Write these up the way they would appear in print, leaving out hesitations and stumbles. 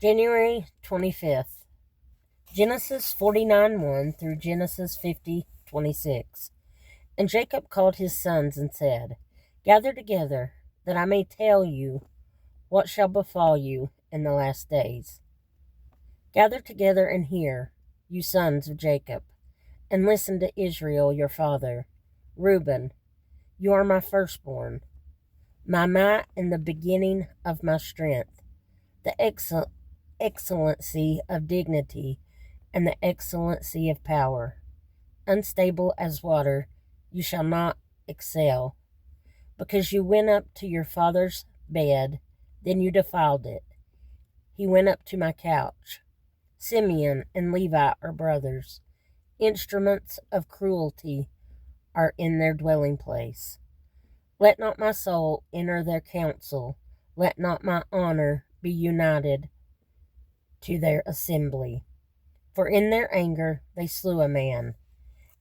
January 25th, Genesis 49:1 through Genesis 50:26. And Jacob called his sons and said, Gather together, that I may tell you what shall befall you in the last days. Gather together and hear, you sons of Jacob, and listen to Israel your father. Reuben, you are my firstborn, my might and the beginning of my strength, the excellency of dignity and the excellency of power. Unstable as water, you shall not excel. Because you went up to your father's bed, then you defiled it. He went up to my couch. Simeon and Levi are brothers. Instruments of cruelty are in their dwelling place. Let not my soul enter their council. Let not my honor be united to their assembly. For in their anger they slew a man,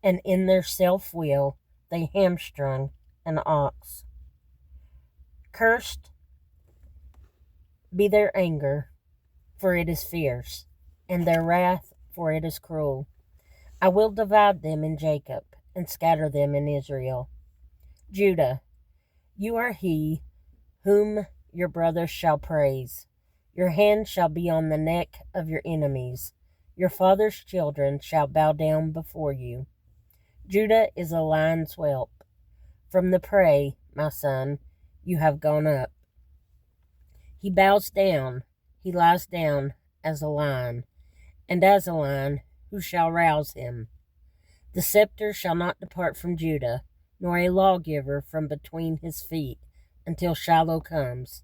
and in their self-will they hamstrung an ox. Cursed be their anger, for it is fierce, and their wrath, for it is cruel. I will divide them in Jacob, and scatter them in Israel. Judah, you are he whom your brothers shall praise. Your hand shall be on the neck of your enemies. Your father's children shall bow down before you. Judah is a lion's whelp. From the prey, my son, you have gone up. He bows down, he lies down as a lion, and as a lion, who shall rouse him? The scepter shall not depart from Judah, nor a lawgiver from between his feet, until Shiloh comes.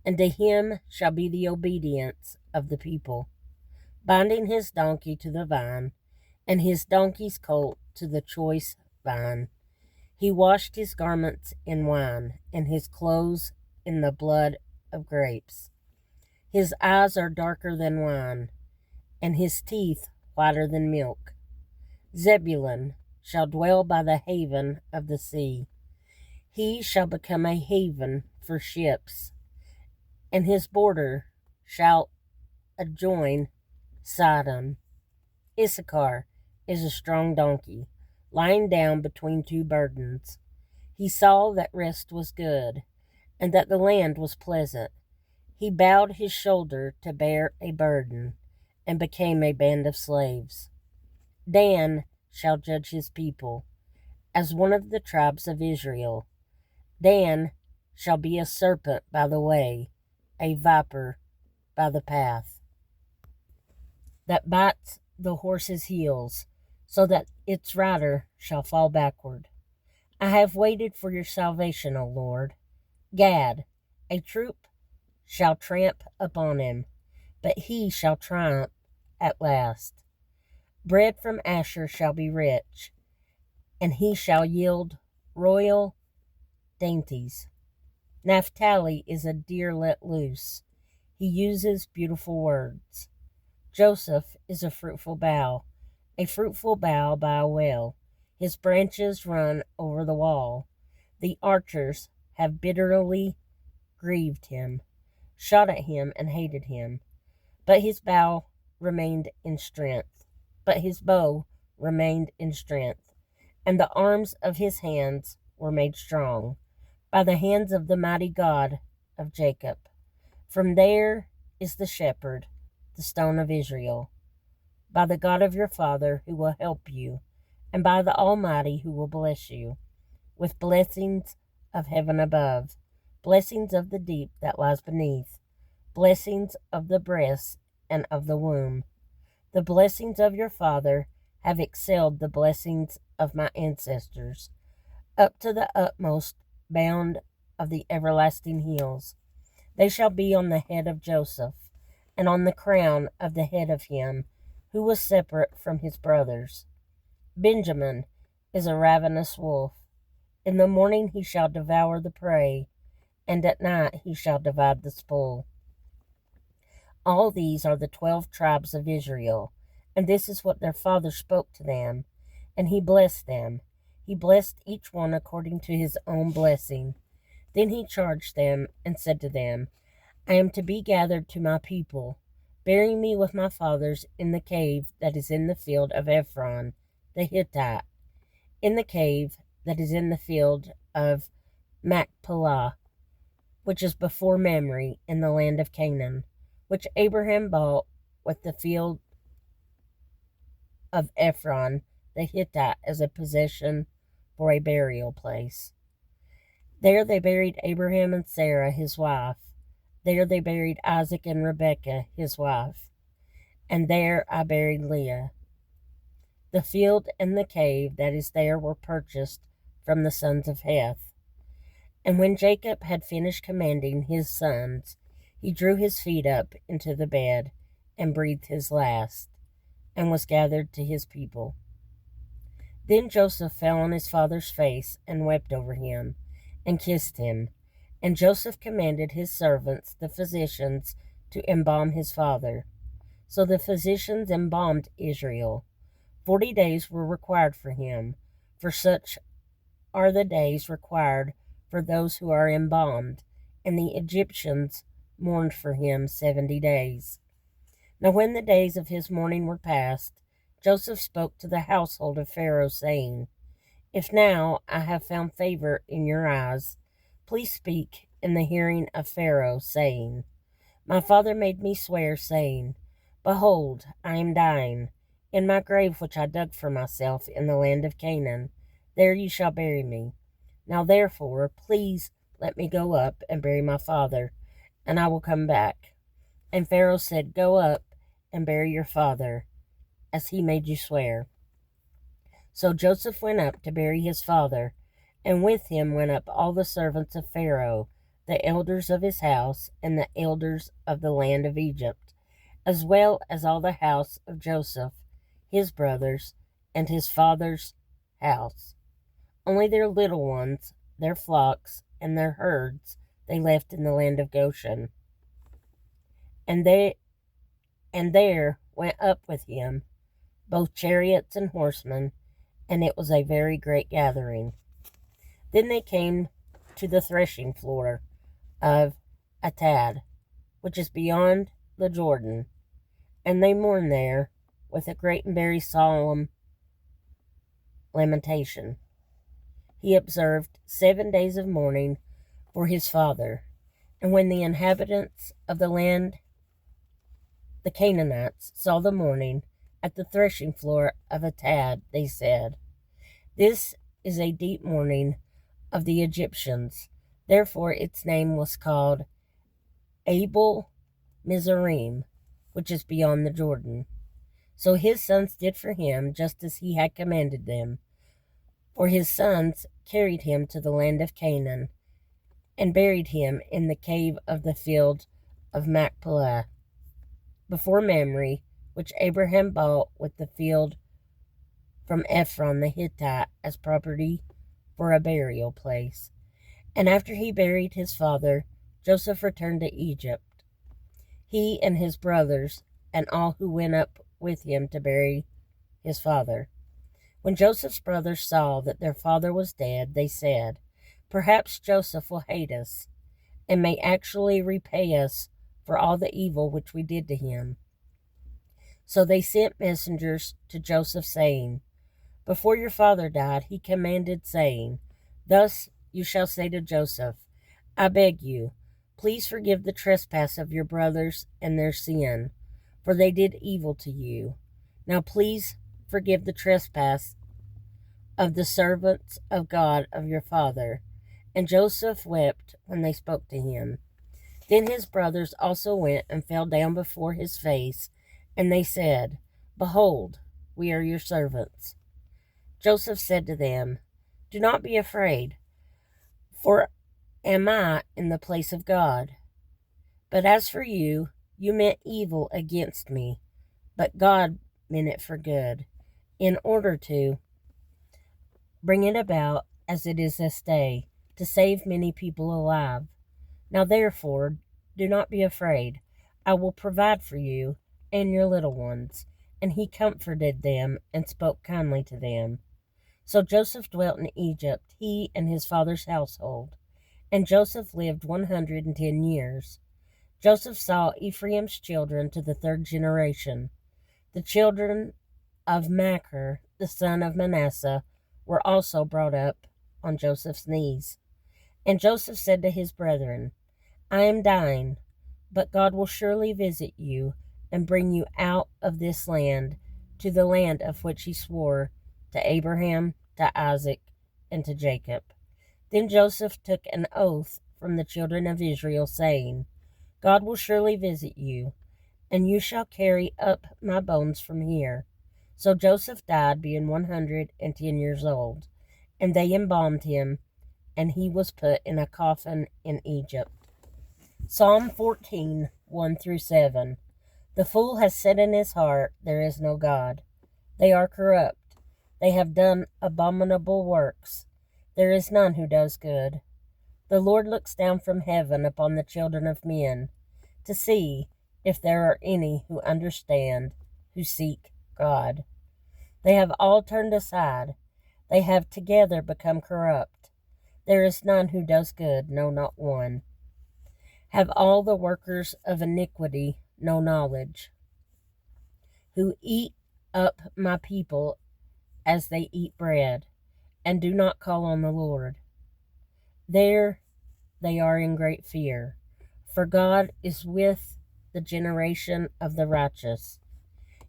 And to him shall be the obedience of the people, binding his donkey to the vine, and his donkey's colt to the choice vine. He washed his garments in wine, and his clothes in the blood of grapes. His eyes are darker than wine, and his teeth whiter than milk. Zebulun shall dwell by the haven of the sea. He shall become a haven for ships, and his border shall adjoin Sidon. Issachar is a strong donkey, lying down between two burdens. He saw that rest was good, and that the land was pleasant. He bowed his shoulder to bear a burden, and became a band of slaves. Dan shall judge his people, as one of the tribes of Israel. Dan shall be a serpent by the way, a viper by the path, that bites the horse's heels, so that its rider shall fall backward. I have waited for your salvation, O Lord. Gad, a troop shall tramp upon him, but he shall triumph at last. Bread from Asher shall be rich, and he shall yield royal dainties. Naphtali is a deer let loose. He uses beautiful words. Joseph is a fruitful bough by a well. His branches run over the wall. The archers have bitterly grieved him, shot at him and hated him. But his bow remained in strength. And the arms of his hands were made strong by the hands of the mighty God of Jacob. From there is the shepherd, the stone of Israel, by the God of your father who will help you, and by the Almighty who will bless you, with blessings of heaven above, blessings of the deep that lies beneath, blessings of the breast and of the womb. The blessings of your father have excelled the blessings of my ancestors, up to the utmost bound of the everlasting hills. They shall be on the head of Joseph, and on the crown of the head of him who was separate from his brothers. Benjamin is a ravenous wolf. In the morning he shall devour the prey, and at night he shall divide the spoil. All these are the 12 tribes of Israel, and this is what their father spoke to them, and he blessed them. He blessed each one according to his own blessing. Then he charged them and said to them, I am to be gathered to my people, Bury me with my fathers in the cave that is in the field of Ephron the Hittite, in the cave that is in the field of Machpelah, which is before Mamre, in the land of Canaan, which Abraham bought with the field of Ephron the Hittite as a possession for a burial place. There they buried Abraham and Sarah his wife. There they buried Isaac and Rebekah his wife. And there I buried Leah. The field and the cave that is there were purchased from the sons of Heth. And when Jacob had finished commanding his sons, he drew his feet up into the bed and breathed his last, and was gathered to his people. Then Joseph fell on his father's face and wept over him, and kissed him. And Joseph commanded his servants, the physicians, to embalm his father. So the physicians embalmed Israel. 40 days were required for him, for such are the days required for those who are embalmed, and the Egyptians mourned for him 70 days. Now when the days of his mourning were past, Joseph spoke to the household of Pharaoh, saying, If now I have found favor in your eyes, please speak in the hearing of Pharaoh, saying, My father made me swear, saying, Behold, I am dying. In my grave which I dug for myself in the land of Canaan, there you shall bury me. Now therefore, please let me go up and bury my father, and I will come back. And Pharaoh said, Go up and bury your father, as he made you swear. So Joseph went up to bury his father, and with him went up all the servants of Pharaoh, the elders of his house, and the elders of the land of Egypt, as well as all the house of Joseph, his brothers, and his father's house. Only their little ones, their flocks, and their herds they left in the land of Goshen. And there went up with him both chariots and horsemen, and it was a very great gathering. Then they came to the threshing floor of Atad, which is beyond the Jordan, and they mourned there with a great and very solemn lamentation. He observed 7 days of mourning for his father. And when the inhabitants of the land, the Canaanites, saw the mourning at the threshing floor of Atad, they said, This is a deep mourning of the Egyptians. Therefore its name was called Abel Mizraim, which is beyond the Jordan. So his sons did for him just as he had commanded them. For his sons carried him to the land of Canaan, and buried him in the cave of the field of Machpelah, before Mamre, which Abraham bought with the field from Ephron the Hittite as property for a burial place. And after he buried his father, Joseph returned to Egypt, he and his brothers, and all who went up with him to bury his father. When Joseph's brothers saw that their father was dead, they said, Perhaps Joseph will hate us, and may actually repay us for all the evil which we did to him. So they sent messengers to Joseph, saying, Before your father died, he commanded, saying, Thus you shall say to Joseph, I beg you, please forgive the trespass of your brothers and their sin, for they did evil to you. Now please forgive the trespass of the servants of God of your father. And Joseph wept when they spoke to him. Then his brothers also went and fell down before his face, and they said, Behold, we are your servants. Joseph said to them, Do not be afraid, for am I in the place of God? But as for you, you meant evil against me, but God meant it for good, in order to bring it about as it is this day, to save many people alive. Now therefore, do not be afraid. I will provide for you and your little ones. And he comforted them and spoke kindly to them. So Joseph dwelt in Egypt, he and his father's household. And Joseph lived 110 years. Joseph saw Ephraim's children to the third generation. The children of Machir, the son of Manasseh, were also brought up on Joseph's knees. And Joseph said to his brethren, I am dying, but God will surely visit you and bring you out of this land to the land of which he swore to Abraham, to Isaac, and to Jacob. Then Joseph took an oath from the children of Israel, saying, God will surely visit you, and you shall carry up my bones from here. So Joseph died, being 110 years old, and they embalmed him, and he was put in a coffin in Egypt. Psalm 14, 1-7. The fool has said in his heart, there is no God. They are corrupt. They have done abominable works. There is none who does good. The Lord looks down from heaven upon the children of men, to see if there are any who understand, who seek God. They have all turned aside. They have together become corrupt. There is none who does good, no, not one. Have all the workers of iniquity no knowledge, who eat up my people as they eat bread, and do not call on the Lord. There they are in great fear, for God is with the generation of the righteous.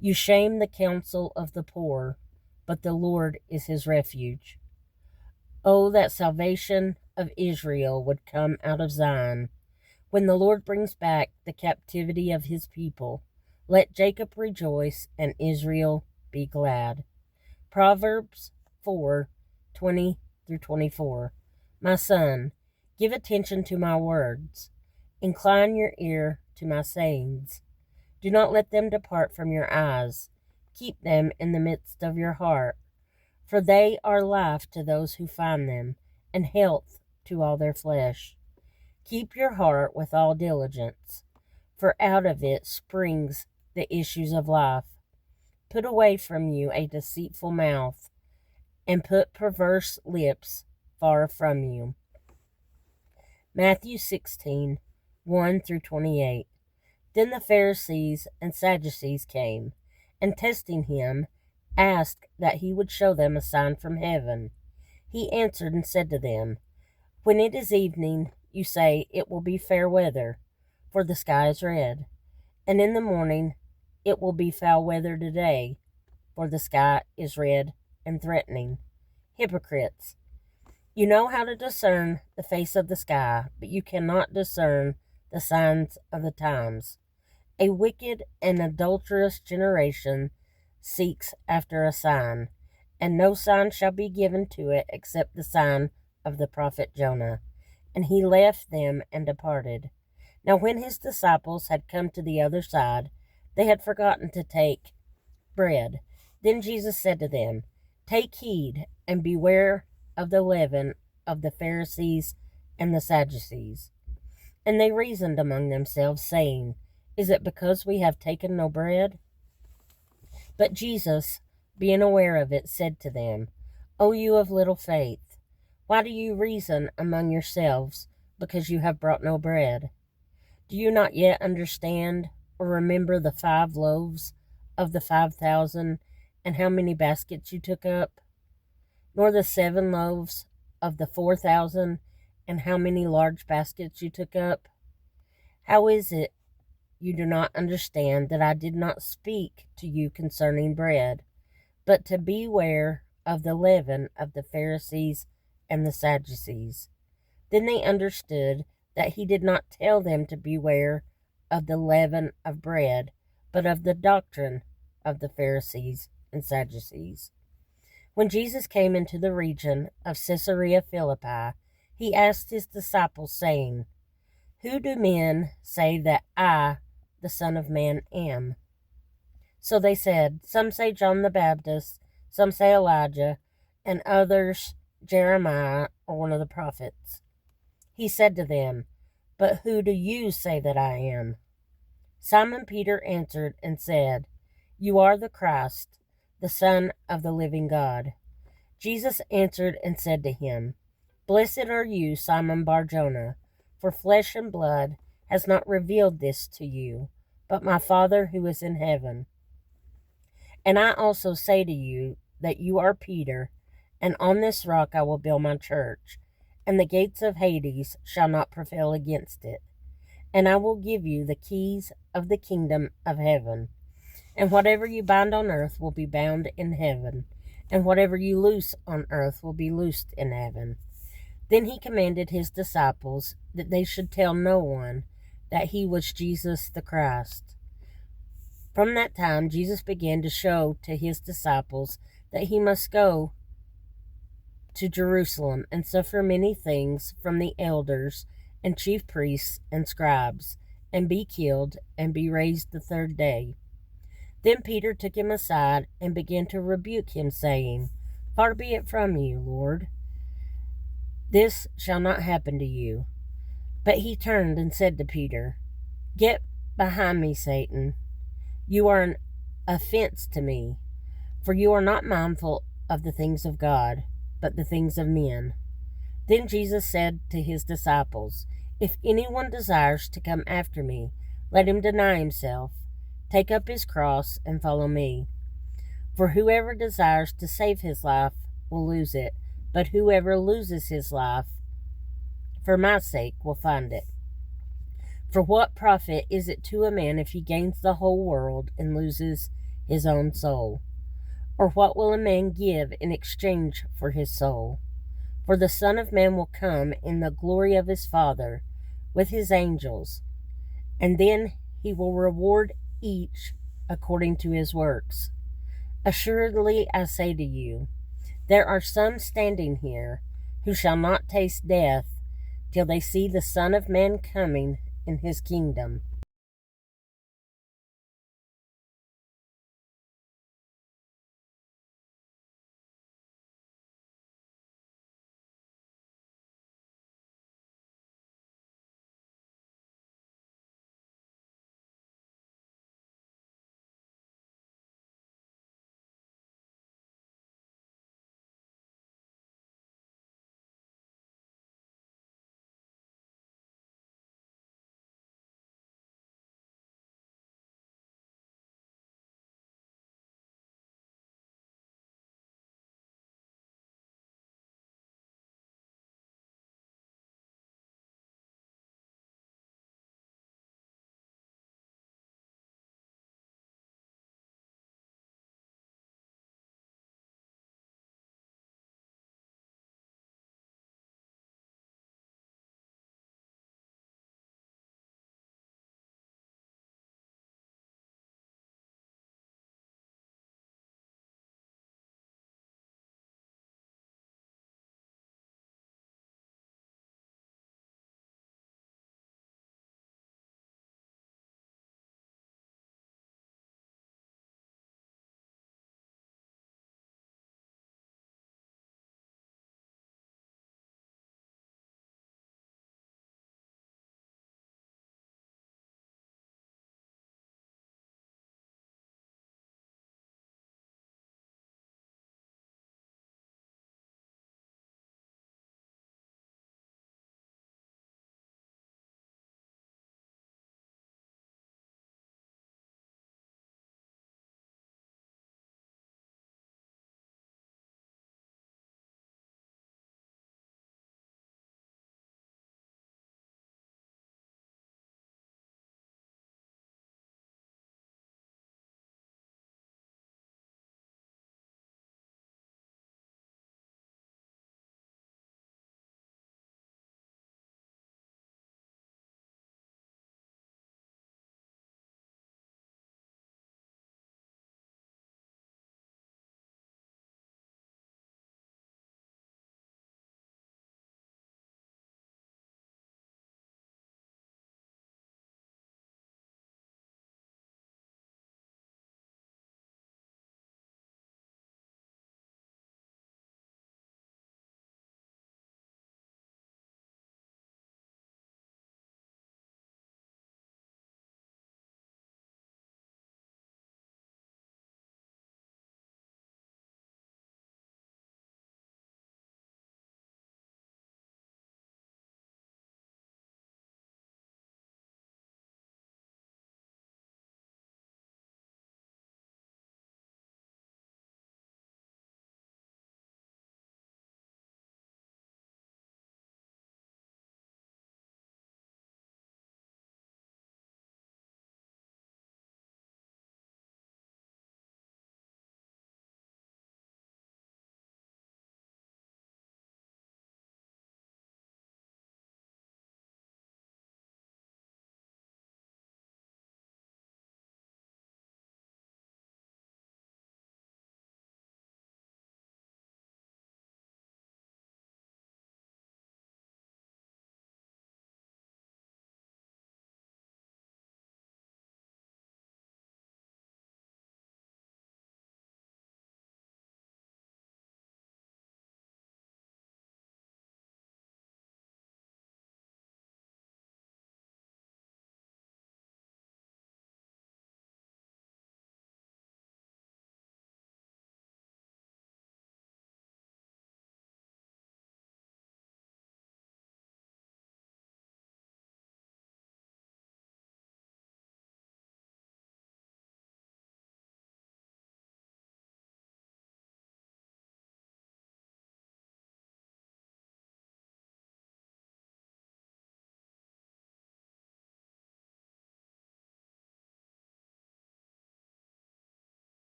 You shame the counsel of the poor, but the Lord is his refuge. Oh, that salvation of Israel would come out of Zion. When the Lord brings back the captivity of his people, let Jacob rejoice and Israel be glad. Proverbs 4:20-24. My son, give attention to my words. Incline your ear to my sayings. Do not let them depart from your eyes. Keep them in the midst of your heart, for they are life to those who find them, and health to all their flesh. Keep your heart with all diligence, for out of it springs the issues of life. Put away from you a deceitful mouth, and put perverse lips far from you. Matthew 16:1-28. Then the Pharisees and Sadducees came, and testing him, asked that he would show them a sign from heaven. He answered and said to them, when it is evening, you say, it will be fair weather, for the sky is red. And in the morning, it will be foul weather today, for the sky is red and threatening. Hypocrites! You know how to discern the face of the sky, but you cannot discern the signs of the times. A wicked and adulterous generation seeks after a sign, and no sign shall be given to it except the sign of the prophet Jonah. And he left them and departed. Now when his disciples had come to the other side, they had forgotten to take bread. Then Jesus said to them, take heed and beware of the leaven of the Pharisees and the Sadducees. And they reasoned among themselves, saying, is it because we have taken no bread? But Jesus, being aware of it, said to them, O you of little faith, why do you reason among yourselves, because you have brought no bread? Do you not yet understand or remember the 5 loaves of the 5,000, and how many baskets you took up? Nor the 7 loaves of the 4,000, and how many large baskets you took up? How is it you do not understand that I did not speak to you concerning bread, but to beware of the leaven of the Pharisees and the Sadducees? Then they understood that he did not tell them to beware of the leaven of bread, but of the doctrine of the Pharisees and Sadducees. When Jesus came into the region of Caesarea Philippi, he asked his disciples, saying, who do men say that I, the Son of Man, am? So they said, some say John the Baptist, some say Elijah, and others Jeremiah or one of the prophets. He said to them, but who do you say that I am? Simon Peter answered and said, you are the Christ, the Son of the living God. Jesus answered and said to him, blessed are you, Simon Bar-Jonah, for flesh and blood has not revealed this to you, but my Father who is in heaven. And I also say to you that you are Peter, and on this rock I will build my church, and the gates of Hades shall not prevail against it. And I will give you the keys of the kingdom of heaven. And whatever you bind on earth will be bound in heaven, and whatever you loose on earth will be loosed in heaven. Then he commanded his disciples that they should tell no one that he was Jesus the Christ. From that time, Jesus began to show to his disciples that he must go to Jerusalem and suffer many things from the elders and chief priests and scribes, and be killed, and be raised the third day. Then Peter took him aside and began to rebuke him, saying, Far be it from you, Lord. This shall not happen to you. But he turned and said to Peter, Get behind me, Satan. You are an offense to me, for you are not mindful of the things of God, but the things of men. Then Jesus said to his disciples, If anyone desires to come after me, let him deny himself, take up his cross, and follow me. For whoever desires to save his life will lose it, but whoever loses his life for my sake will find it. For what profit is it to a man if he gains the whole world and loses his own soul? Or what will a man give in exchange for his soul? For the Son of Man will come in the glory of his Father with his angels, and then he will reward each according to his works. Assuredly I say to you, there are some standing here who shall not taste death till they see the Son of Man coming in his kingdom.